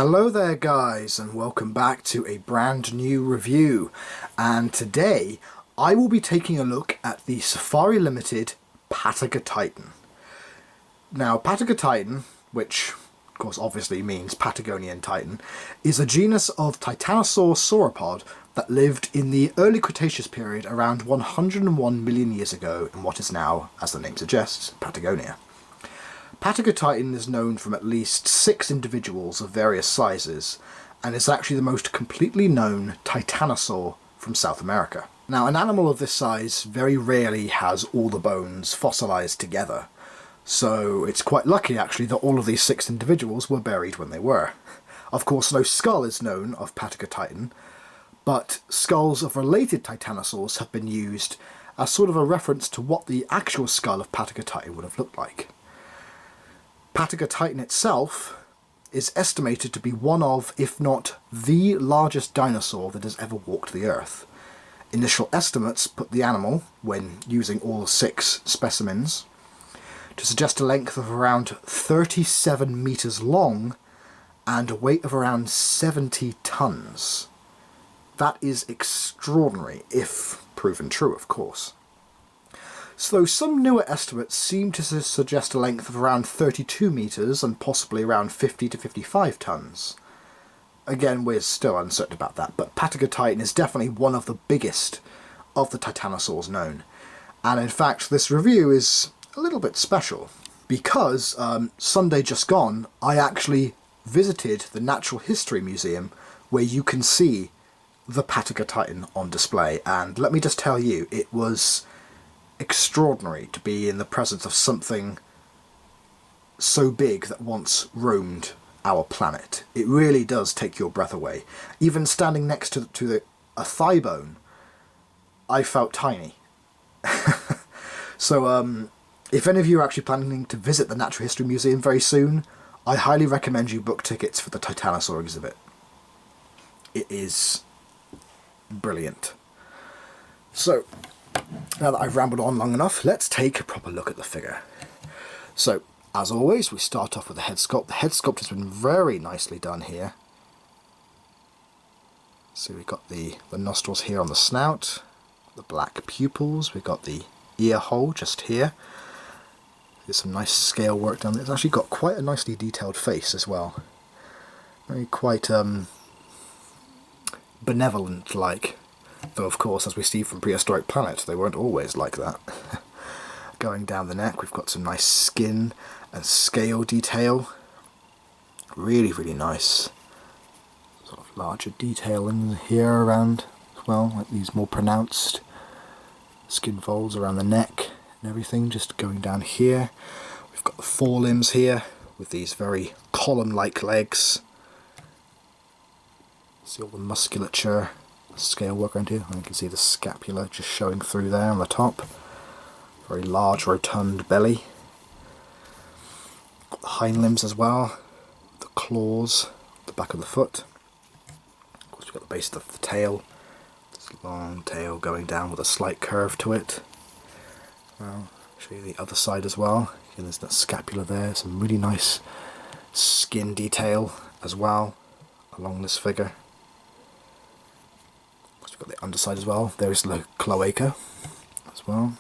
Hello there guys, and welcome back to a brand new review. And today I will be taking a look at the Safari Limited Patagotitan. Now Patagotitan, which of course obviously means Patagonian Titan, is a genus of titanosaur sauropod that lived in the early Cretaceous period around 101 million years ago in what is now, as the name suggests, Patagonia. Patagotitan is known from at least 6 individuals of various sizes, and is actually the most completely known titanosaur from South America. Now, an animal of this size very rarely has all the bones fossilized together, so it's quite lucky actually that all of these 6 individuals were buried when they were. Of course, no skull is known of Patagotitan, but skulls of related titanosaurs have been used as sort of a reference to what the actual skull of Patagotitan would have looked like. Patagotitan itself is estimated to be one of, if not the largest dinosaur that has ever walked the earth. Initial estimates put the animal, when using all 6 specimens, to suggest a length of around 37 meters long and a weight of around 70 tons. That is extraordinary, if proven true, of course. So some newer estimates seem to suggest a length of around 32 meters and possibly around 50 to 55 tons. Again, we're still uncertain about that, but Patagotitan is definitely one of the biggest of the titanosaurs known. And in fact, this review is a little bit special because Sunday just gone, I actually visited the Natural History Museum where you can see the Patagotitan on display, and let me just tell you, it was extraordinary to be in the presence of something so big that once roamed our planet. It really does take your breath away. Even standing next to a thigh bone, I felt tiny. So if any of you are actually planning to visit the Natural History Museum very soon, I highly recommend you book tickets for the Titanosaur exhibit. It is brilliant. So now that I've rambled on long enough, let's take a proper look at the figure. So, as always, we start off with the head sculpt. The head sculpt has been very nicely done here. So we've got the nostrils here on the snout, the black pupils, we've got the ear hole just here. There's some nice scale work done. It's actually got quite a nicely detailed face as well. Very quite benevolent-like. Though of course, as we see from Prehistoric Planet, they weren't always like that. Going down the neck, we've got some nice skin and scale detail. Really, really nice. Sort of larger detail in here around as well, like these more pronounced skin folds around the neck and everything, just going down here. We've got the forelimbs here with these very column-like legs. See all the musculature. Scale work around here, and you can see the scapula just showing through there on the top. Very large, rotund belly. Got the hind limbs as well, the claws, the back of the foot. Of course, we've got the base of the tail. This long tail going down with a slight curve to it. Well, I'll show you the other side as well. Again, there's that scapula there. Some really nice skin detail as well along this figure. Got the underside as well. There is the cloaca as well.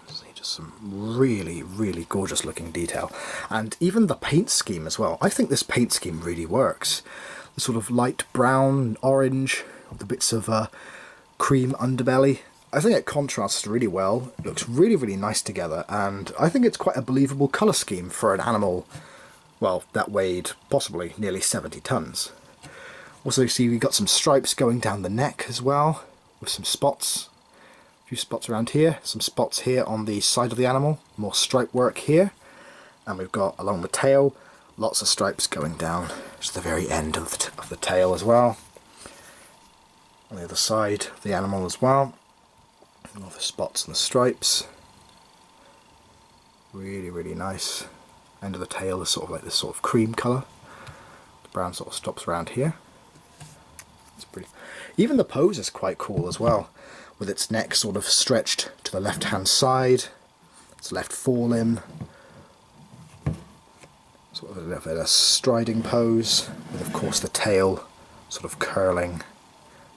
See, just some really, really gorgeous looking detail. And even the paint scheme as well. I think this paint scheme really works. The sort of light brown, orange, with the bits of cream underbelly. I think it contrasts really well. It looks really, really nice together. And I think it's quite a believable colour scheme for an animal, well, that weighed possibly nearly 70 tons. Also, you see we've got some stripes going down the neck as well, with some spots. A few spots around here, some spots here on the side of the animal, more stripe work here. And we've got, along the tail, lots of stripes going down to the very end of the tail as well. On the other side of the animal as well. And all the spots and the stripes. Really, really nice. End of the tail is sort of like this sort of cream colour. The brown sort of stops around here. It's pretty. Even the pose is quite cool as well, with its neck sort of stretched to the left hand side, its left forelimb sort of in a striding pose, with of course the tail sort of curling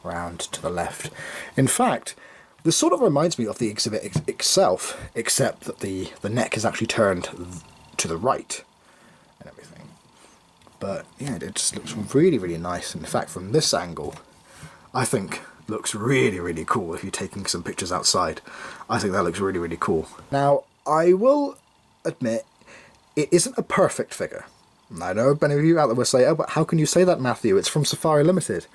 round to the left. In fact, this sort of reminds me of the exhibit itself, except that the neck is actually turned to the right and everything. But yeah, it just looks really, really nice. In fact, from this angle, I think looks really, really cool. If you're taking some pictures outside, I think that looks really, really cool. Now, I will admit, it isn't a perfect figure. I know many of you out there will say, oh, but how can you say that, Matthew? It's from Safari Limited.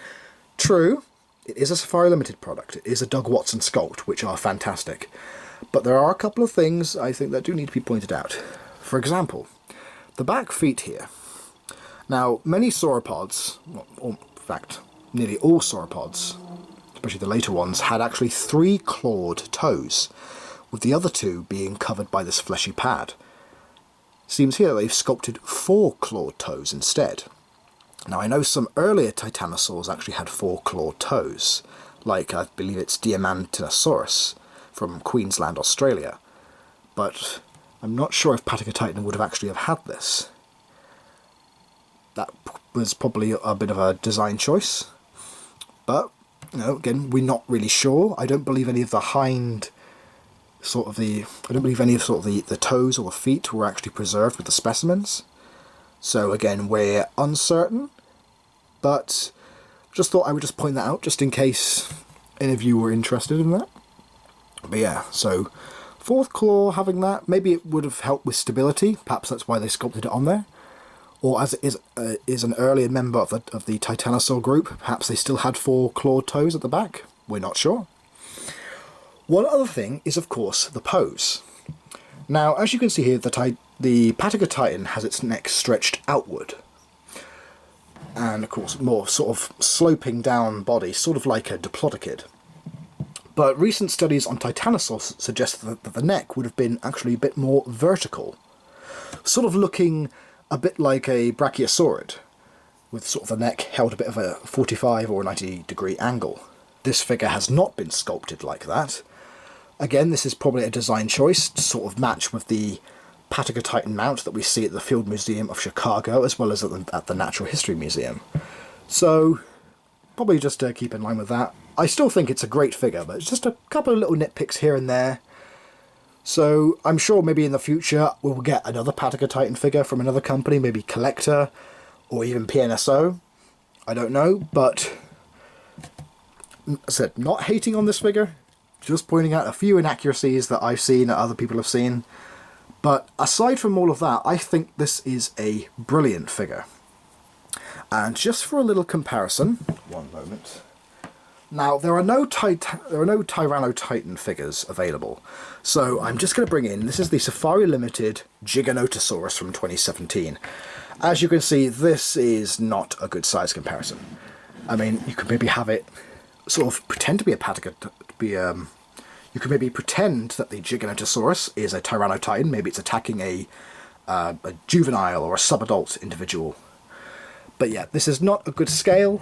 True, it is a Safari Limited product. It is a Doug Watson sculpt, which are fantastic. But there are a couple of things I think that do need to be pointed out. For example, the back feet here. Now, many sauropods, or in fact, nearly all sauropods, especially the later ones, had actually 3 clawed toes, with the other 2 being covered by this fleshy pad. Seems here they've sculpted 4 clawed toes instead. Now, I know some earlier titanosaurs actually had 4 clawed toes, like I believe it's Diamantinosaurus from Queensland, Australia, but I'm not sure if Patagotitan would have actually have had this. That was probably a bit of a design choice, but you know, again, we're not really sure. I don't believe any of the the toes or the feet were actually preserved with the specimens. So again, we're uncertain, but just thought I would just point that out just in case any of you were interested in that. But yeah, so 4th claw having that, maybe it would have helped with stability. Perhaps that's why they sculpted it on there. Or as it is an earlier member of the Titanosaur group, perhaps they still had 4 clawed toes at the back. We're not sure. One other thing is, of course, the pose. Now, as you can see here, the Patagotitan has its neck stretched outward. And, of course, more sort of sloping down body, sort of like a diplodocid. But recent studies on Titanosaurs suggest that the neck would have been actually a bit more vertical. Sort of looking a bit like a brachiosaurid, with sort of the neck held a bit of a 45 or 90 degree angle. This figure has not been sculpted like that. Again, this is probably a design choice to sort of match with the Patagotitan mount that we see at the Field Museum of Chicago, as well as at the Natural History Museum. So, probably just to keep in line with that. I still think it's a great figure, but it's just a couple of little nitpicks here and there. So, I'm sure maybe in the future we'll get another Patagotitan figure from another company, maybe Collector, or even PNSO. I don't know, but as I said, not hating on this figure, just pointing out a few inaccuracies that I've seen that other people have seen. But aside from all of that, I think this is a brilliant figure. And just for a little comparison, one moment. Now, there are no Tyrannotitan figures available, so I'm just going to bring in, this is the Safari Limited Giganotosaurus from 2017. As you can see, this is not a good size comparison. I mean, you could maybe have it sort of pretend to be you could maybe pretend that the Giganotosaurus is a Tyrannotitan, maybe it's attacking a juvenile or a subadult individual. But yeah, this is not a good scale.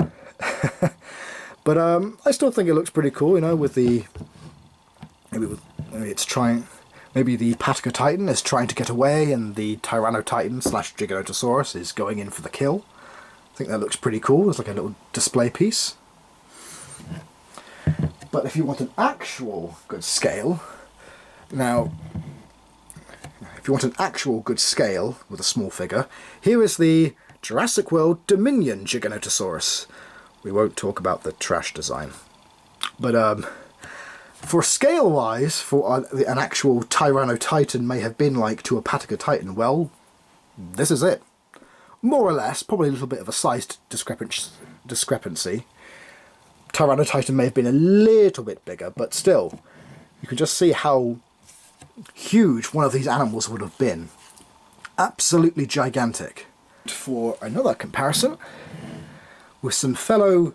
But I still think it looks pretty cool, you know, with the maybe the Patagotitan is trying to get away and the Tyrannotitan / Giganotosaurus is going in for the kill. I think that looks pretty cool. It's like a little display piece. But if you want an actual good scale, now, if you want an actual good scale with a small figure, here is the Jurassic World Dominion Giganotosaurus. We won't talk about the trash design. But for scale-wise, for an actual Tyrannotitan may have been like to a Patagotitan, well, this is it. More or less, probably a little bit of a size discrepancy. Tyrannotitan may have been a little bit bigger, but still, you can just see how huge one of these animals would have been. Absolutely gigantic. For another comparison, with some fellow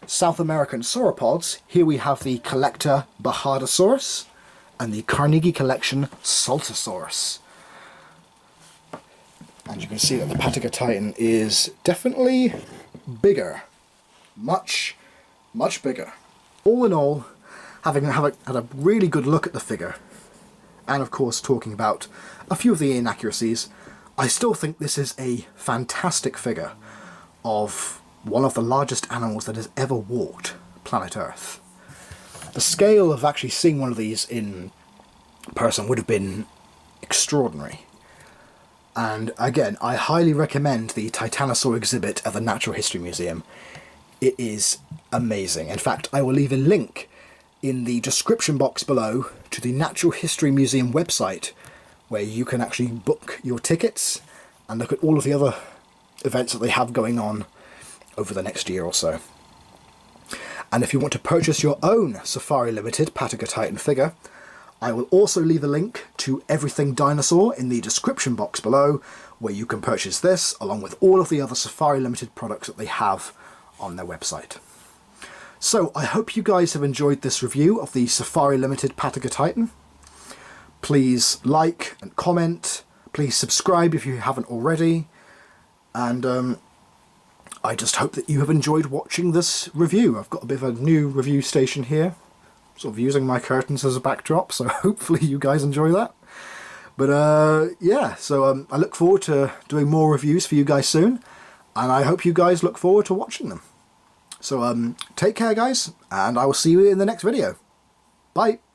South American sauropods, here we have the Collector Bajadosaurus and the Carnegie Collection Saltosaurus. And you can see that the Patagotitan is definitely bigger. Much bigger. All in all, having had a really good look at the figure, and of course talking about a few of the inaccuracies, I still think this is a fantastic figure of one of the largest animals that has ever walked planet Earth. The scale of actually seeing one of these in person would have been extraordinary. And again, I highly recommend the Titanosaur exhibit at the Natural History Museum. It is amazing. In fact, I will leave a link in the description box below to the Natural History Museum website, where you can actually book your tickets and look at all of the other events that they have going on over the next year or so. And if you want to purchase your own Safari Limited Patagotitan figure, I will also leave a link to Everything Dinosaur in the description box below, where you can purchase this along with all of the other Safari Limited products that they have on their website. So I hope you guys have enjoyed this review of the Safari Limited Patagotitan. Please like and comment, please subscribe if you haven't already, and I just hope that you have enjoyed watching this review. I've got a bit of a new review station here, sort of using my curtains as a backdrop, so hopefully you guys enjoy that. But yeah, so I look forward to doing more reviews for you guys soon, and I hope you guys look forward to watching them. So take care guys, and I will see you in the next video. Bye!